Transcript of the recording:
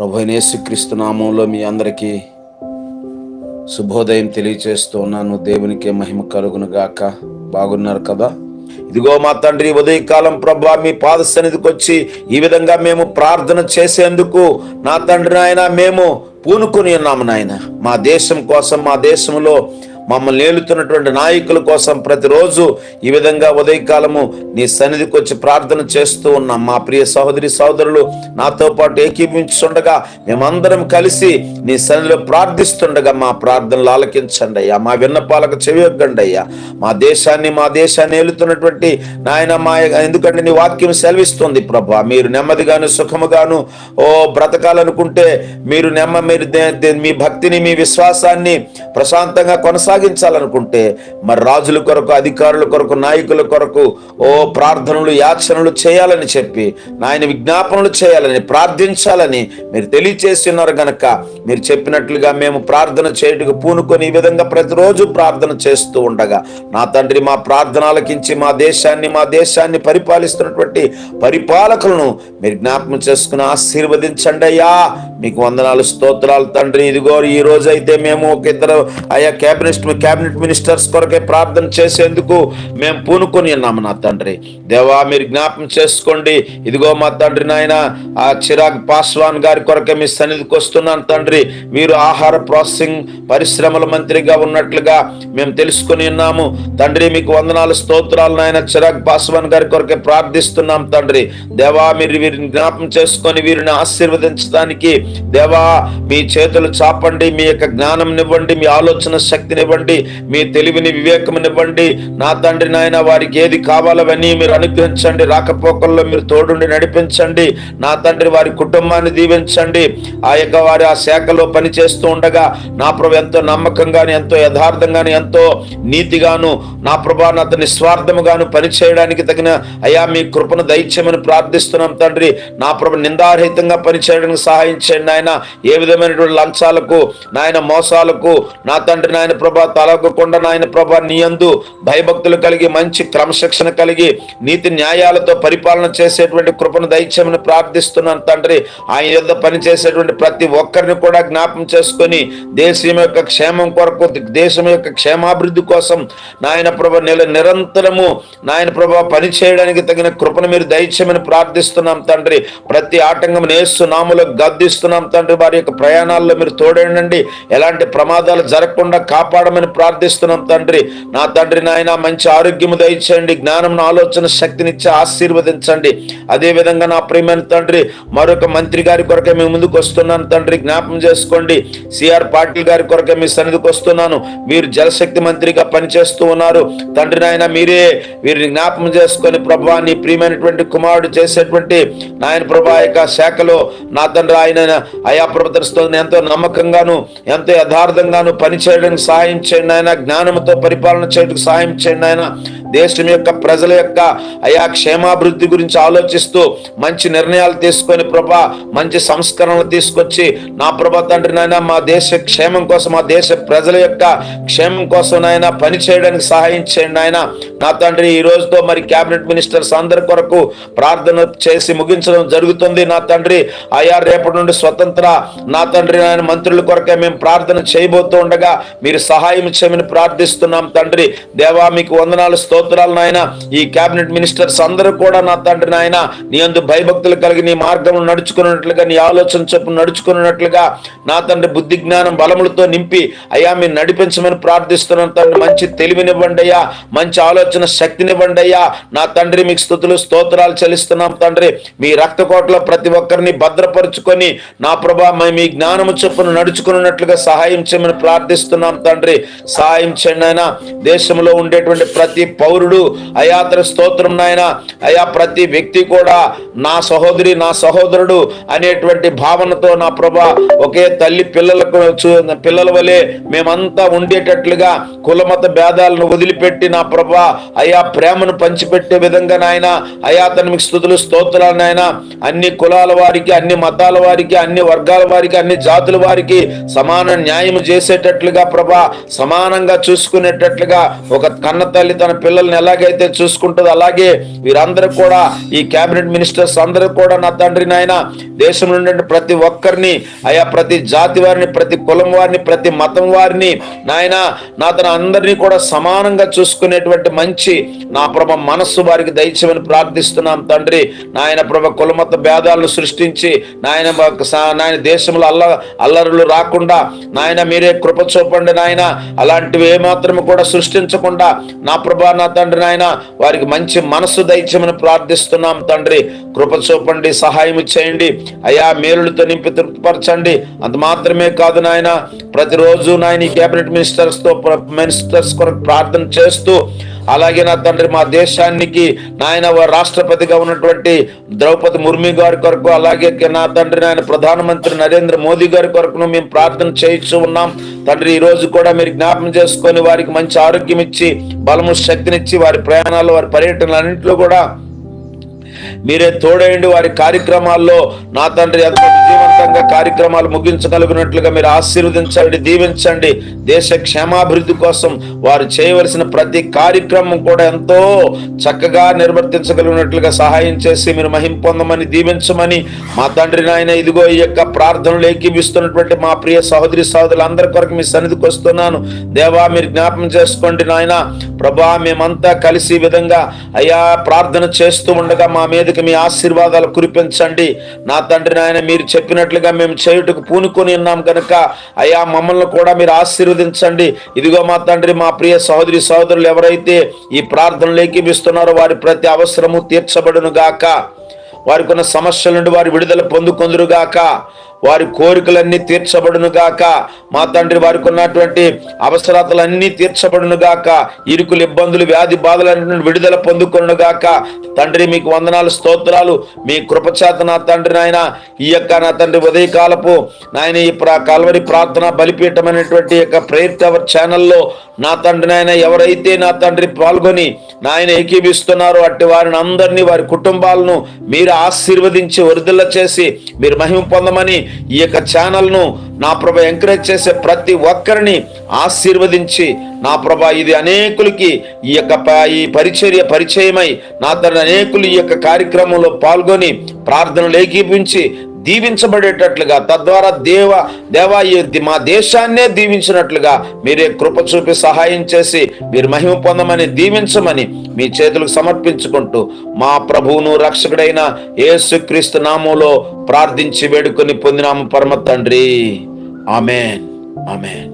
ప్రభువైన యేసుక్రీస్తు నామంలో మీ అందరికీ శుభోదయం తెలియచేస్తూ ఉన్నాను. దేవునికి మహిమ కలుగును గాక. బాగున్నారు కదా? ఇదిగో మా తండ్రి, ఉదయకాలం ప్రభువా మీ పాద సన్నిధికి వచ్చి ఈ విధంగా మేము ప్రార్థన చేసేందుకు నా తండ్రి నాయన మేము పూనుకొని ఉన్నాము నాయన. మా దేశం కోసం, మా దేశంలో మమ్మల్ని ఏలుతున్నటువంటి నాయకుల కోసం ప్రతిరోజు ఈ విధంగా ఉదయకాలము నీ సన్నిధికి వచ్చి ప్రార్థన చేస్తూ ఉన్నాం. మా ప్రియ సహోదరి సహోదరులు నాతో పాటు ఏకీభించుండగా మేమందరం కలిసి నీ సన్నిధిలో ప్రార్థిస్తుండగా మా ప్రార్థనలు ఆలకించండి అయ్యా. మా విన్నపాలకు చెవియొగ్గండి అయ్యా. మా దేశాన్ని ఏలుతున్నటువంటి నాయన ఎందుకంటే నీ వాక్యం సెలవిస్తుంది ప్రభా, మీరు నెమ్మదిగాను సుఖముగాను బ్రతకాలనుకుంటే మీరు మీ భక్తిని, మీ విశ్వాసాన్ని ప్రశాంతంగా కొనసాగించాలనుకుంటే మరి రాజుల కొరకు, అధికారుల కొరకు, నాయకుల కొరకు ప్రార్థనలు, యాచనలు చేయాలని చెప్పి నాయన విజ్ఞాపనలు చేయాలని, ప్రార్థించాలని మీరు తెలియచేస్తున్నారు గనక మీరు చెప్పినట్లుగా మేము ప్రార్థన చేయటకు పూనుకొని ఈ విధంగా ప్రతిరోజు ప్రార్థన చేస్తూ ఉండగా నా తండ్రి మా ప్రార్థన ఆలకించి మా దేశాన్ని పరిపాలిస్తున్నటువంటి పరిపాలకులను మీరు జ్ఞాపకం చేసుకుని ఆశీర్వదించండి అయ్యా. మీకు వందనాలు, స్తోత్రాలు తండ్రి. ఇదిగో ఈ రోజు అయితే మేము ఒక ఇద్దరు అయ్యా క్యాబినెట్ మినిస్టర్స్ కొరకే ప్రార్థన చేసేందుకు మేము పూనుకొని ఉన్నాము నా తండ్రి. దేవా మీరు జ్ఞాపకం చేసుకోండి. ఇదిగో మా తండ్రి నాయన ఆ చిరాగ్ పాస్వాన్ గారి కొరకే మీ సన్నిధికి వస్తున్నాను తండ్రి. వీరు ఆహార ప్రాసెసింగ్ పరిశ్రమల మంత్రిగా ఉన్నట్లుగా మేము తెలుసుకుని ఉన్నాము తండ్రి. మీకు వందనాలు, స్తోత్రాలు నాయన. చిరాగ్ పాస్వాన్ గారి కొరకే ప్రార్థిస్తున్నాం తండ్రి. దేవా మీరు వీరిని జ్ఞాపకం చేసుకొని వీరిని ఆశీర్వదించడానికి దేవా మీ చేతులు చాపండి. మీ యొక్క జ్ఞానం నివ్వండి, మీ ఆలోచన శక్తినివ్వండి, మీ తెలివిని, వివేకమునివ్వండి నా తండ్రి నాయన. వారికి ఏది కావాలవన్నీ మీరు అనుగ్రహించండి. రాకపోకల్లో మీరు తోడుండి నడిపించండి నా తండ్రి. వారి కుటుంబాన్ని దీవించండి. వారి ఆ శాఖలో పనిచేస్తూ ఉండగా నా ప్రభు ఎంతో నమ్మకంగాను, ఎంతో యథార్థంగాను, ఎంతో నీతిగాను నా ప్రభా అతని స్వార్థముగాను పనిచేయడానికి తగిన అయ్యా మీ కృపను దయచేయమని ప్రార్థిస్తున్నాం తండ్రి. నా ప్రభు నిందారహితంగా పనిచేయడానికి సహాయం చేయండి ఆయన. ఏ విధమైనటువంటి లంచాలకు నాయన, మోసాలకు నా తండ్రి నాయన ప్రభా తలగకుండా నాయన ప్రభా నీ యందు భయభక్తులు కలిగి, మంచి క్రమశిక్షణ కలిగి, నీతి న్యాయాలతో పరిపాలన చేసేటువంటి కృపను దయచేయమని ప్రార్థిస్తున్నాను తండ్రి. ఆయన యొద్ద పనిచేసేటువంటి ప్రతి ఒక్కరిని కూడా జ్ఞాపకం చేసుకొని దేశం యొక్క క్షేమం కొరకు, దేశం యొక్క క్షేమాభివృద్ధి కోసం నాయన ప్రభా నిరంతరము నాయన ప్రభా పనిచేయడానికి తగిన కృపను మీరు దయచేయమని ప్రార్థిస్తున్నాం తండ్రి. ప్రతి ఆటంకం యేసు నామములో గద్దిస్తున్నాం తండ్రి. వారి యొక్క ప్రయాణాల్లో మీరు తోడేయండి. ఎలాంటి ప్రమాదాలు జరగకుండా కాపాడమని ప్రార్థిస్తున్నాం తండ్రి. నా తండ్రి నాయన మంచి ఆరోగ్యము దయచేయండి, జ్ఞానం, ఆలోచన శక్తినిచ్చి ఆశీర్వదించండి. అదే విధంగా నా ప్రియమైన తండ్రి మరొక మంత్రి గారి కొరకే మేము ముందుకు వస్తున్నాను తండ్రి. జ్ఞాపకం చేసుకోండి. సిఆర్ పాటిల్ గారి కొరకే మీ సన్నిధికి వస్తున్నాను. వీరు జలశక్తి మంత్రిగా పనిచేస్తూ ఉన్నారు తండ్రి నాయన. మీరే వీరిని జ్ఞాపకం చేసుకొని ప్రభా నీ ప్రియమైనటువంటి కుమారుడు చేసేటువంటి నాయన ప్రభా యొక్క శాఖలో నా తండ్రి ఆయన అయా ప్రభుత్వం ఎంతో నమ్మకంగాను, ఎంతో యథార్థంగాను పనిచేయడానికి సహాయం చేయండి ఆయన. జ్ఞానంతో పరిపాలన చేయడానికి సహాయం చేయండి ఆయన. దేశం యొక్క ప్రజల యొక్క అయా క్షేమాభివృద్ధి గురించి ఆలోచిస్తూ మంచి నిర్ణయాలు తీసుకొని ప్రభా మంచి సంస్కరణలు తీసుకొచ్చి నా ప్రభా తండ్రి నాయన మా దేశ క్షేమం కోసం, మా దేశ ప్రజల యొక్క క్షేమం కోసం నాయన పని చేయడానికి సహాయం చేయండి ఆయన. నా తండ్రి ఈ రోజుతో మరి క్యాబినెట్ మినిస్టర్స్ అందరి కొరకు ప్రార్థన చేసి ముగించడం జరుగుతుంది నా తండ్రి. అయా రేపటి నుండి స్వతంత్ర నా తండ్రి నాయన మంత్రుల కొరకే మేము ప్రార్థన చేయబోతూ ఉండగా మీరు సహాయం చేయమని ప్రార్థిస్తున్నాం తండ్రి. దేవా మీకు వందనాలు, స్తోత్రాలు నాయన. ఈ క్యాబినెట్ మినిస్టర్స్ అందరూ కూడా నా తండ్రి నాయన నీ యందు భయభక్తులు కలిగి నీ మార్గం నడుచుకున్నట్లుగా, నీ ఆలోచన చొప్పున నడుచుకున్నట్లుగా నా తండ్రి బుద్ధి జ్ఞానం బలములతో నింపి అయ్యా మీరు నడిపించమని ప్రార్థిస్తున్నాను తండ్రి. మంచి తెలివినివ్వండి అయ్యా, మంచి ఆలోచన శక్తినివ్వండి అయ్యా. నా తండ్రి మీకు స్తుతులు, స్తోత్రాలు చెల్లిస్తున్నాం తండ్రి. మీ రక్తకోటలో ప్రతి ఒక్కరిని భద్రపరుచుకొని నా ప్రభా మీ జ్ఞానము చొప్పున నడుచుకున్నట్లుగా సహాయం చేయమని ప్రార్థిస్తున్నాం తండ్రి. సహాయం చేయండి ఆయన. దేశంలో ఉండేటువంటి ప్రతి పౌరుడు అయాత్ర స్తోత్రం నాయన. అయా ప్రతి వ్యక్తి కూడా నా సహోదరి, నా సహోదరుడు అనేటువంటి భావనతో నా ప్రభా ఒకే తల్లి పిల్లల వలె మేమంతా ఉండేటట్లుగా కులమత భేదాలను వదిలిపెట్టి నా ప్రభా అయా ప్రేమను పంచిపెట్టే విధంగా నాయన అయా తనకి స్తుతులు, స్తోత్రాలు నాయన. అన్ని కులాల వారికి, అన్ని మతాల వారికి, అన్ని వర్గాల వారికి, అన్ని జాతుల వారికి సమాన న్యాయం చేసేటట్లుగా ప్రభా సమానంగా చూసుకునేటట్లుగా ఒక కన్న తల్లి తన పిల్లల పిల్లల్ని ఎలాగైతే చూసుకుంటుందో అలాగే వీరందరూ కూడా, ఈ క్యాబినెట్ మినిస్టర్స్ అందరూ కూడా నా తండ్రి నాయన దేశంలో ఉండే ప్రతి ఒక్కరిని, అయా ప్రతి జాతి వారిని, ప్రతి కులం వారిని, ప్రతి మతం వారిని నాయన నా తన అందరినీ కూడా సమానంగా చూసుకునేటువంటి మంచి నా ప్రభ మనస్సు వారికి దయచేయమని ప్రార్థిస్తున్నాం తండ్రి. నాయన ప్రభ కులమత భేదాలను సృష్టించి నాయన దేశంలో అల్లరులు రాకుండా నాయన మీరే కృప చూపండి నాయన. అలాంటివి ఏమాత్రము కూడా సృష్టించకుండా నా ప్రభా నా తండ్రి నాయన వారికి మంచి మనస్సు దయచేయమని ప్రార్థిస్తున్నాం తండ్రి. కృప చూపండి, సహాయం చేయండి అయా, మేలులతో నింపి తృప్తిపరచండి. అంత మాత్రమే కాదు నాయన, ప్రతిరోజు నాయన ఈ క్యాబినెట్ మినిస్టర్స్ కొరకు ప్రార్థన చేస్తూ, అలాగే నా తండ్రి మా దేశానికి నాయన రాష్ట్రపతిగా ఉన్నటువంటి ద్రౌపది ముర్ము గారి కొరకు, అలాగే నా తండ్రి నాయన ప్రధానమంత్రి నరేంద్ర మోదీ గారి కొరకును మేము ప్రార్థన చేయించు ఉన్నాం తండ్రి. ఈ రోజు కూడా మీరు జ్ఞాపకం చేసుకొని వారికి మంచి ఆరోగ్యం ఇచ్చి, బలము శక్తినిచ్చి, వారి ప్రయాణాలు, వారి పర్యటనలన్నింటిలో కూడా మీరే తోడేయండి. వారి కార్యక్రమాల్లో నా తండ్రి ఎంతో విజయవంతంగా కార్యక్రమాలు ముగించగలిగినట్లుగా మీరు ఆశీర్వదించండి, దీవించండి. దేశ క్షేమాభివృద్ధి కోసం వారు చేయవలసిన ప్రతి కార్యక్రమం కూడా ఎంతో చక్కగా నిర్వర్తించగలిగినట్లుగా సహాయం చేసి మీరు మహిమ పొందమని, దీవించమని మా తండ్రి నాయన. ఇదిగో ఈ యొక్క ప్రార్థనలు ఏకీభిస్తున్నటువంటి మా ప్రియ సహోదరి సహోదరులందరి కొరకు మీ సన్నిధికి వస్తున్నాను దేవా. మీరు జ్ఞాపకం చేసుకోండి నాయన ప్రభా. మేమంతా కలిసి ఈ విధంగా అయ్యా ప్రార్థన చేస్తూ ఉండగా మా మీదకి మీ ఆశీర్వాదాలు కురిపించండి నా తండ్రి నాయన. మీరు చెప్పినట్లుగా మేము చేయుటకు పూనుకొని ఉన్నాం కనుక అయ్యా మమ్మల్ని కూడా మీరు ఆశీర్వదించండి. ఇదిగో మా తండ్రి, మా ప్రియ సహోదరి సహోదరులు ఎవరైతే ఈ ప్రార్థనలు ఏకీభిస్తున్నారో వారి ప్రతి అవసరము తీర్చబడును గాక, వారికి ఉన్న సమస్యల నుండి వారి విడుదల పొందుకొందురు గాక, వారి కోరికలన్నీ తీర్చబడును గాక మా తండ్రి. వారికి ఉన్నటువంటి అవసరాలన్నీ తీర్చబడును గాక, ఇరుకులు, ఇబ్బందులు, వ్యాధి బాధలన్నీ విడుదల పొందుకొను గాక తండ్రి. మీకు వందనాలు, స్తోత్రాలు. మీ కృపచేత నా తండ్రి నాయన ఈ యొక్క నా తండ్రి ఉదయకాలపు నాయన ఈ కల్వరి ప్రార్థన బలిపీఠం అనేటువంటి యొక్క ప్రేయర్ టవర్ ఛానల్లో నా తండ్రి నాయన ఎవరైతే నా తండ్రి పాల్గొని నాయన ఏకీభిస్తున్నారో అట్టి వారిని అందరినీ, వారి కుటుంబాలను మీరు ఆశీర్వదించి వృద్ధుల చేసి మీరు మహిమ పొందమని, ఈ యొక్క ఛానల్ను నా ప్రభ ఎంకరేజ్ చేసే ప్రతి ఒక్కరిని ఆశీర్వదించి నా ప్రభ ఇది అనేకులకి ఈ యొక్క ఈ పరిచయమై నా తండ్రి అనేకులు ఈ యొక్క కార్యక్రమంలో పాల్గొని ప్రార్థనలు ఏకీభించి దీవించబడేటట్లుగా, తద్వారా దేవా మా దేశాన్నే దీవించినట్లుగా మీరే కృప చూపి సహాయం చేసి మీరు మహిమ పొందమని, దీవించమని మీ చేతులకు సమర్పించుకుంటూ మా ప్రభువును రక్షకుడైన యేసుక్రీస్తు నామములో ప్రార్థించి వేడుకొని పొందినాము పరమ తండ్రి. ఆమేన్, ఆమేన్.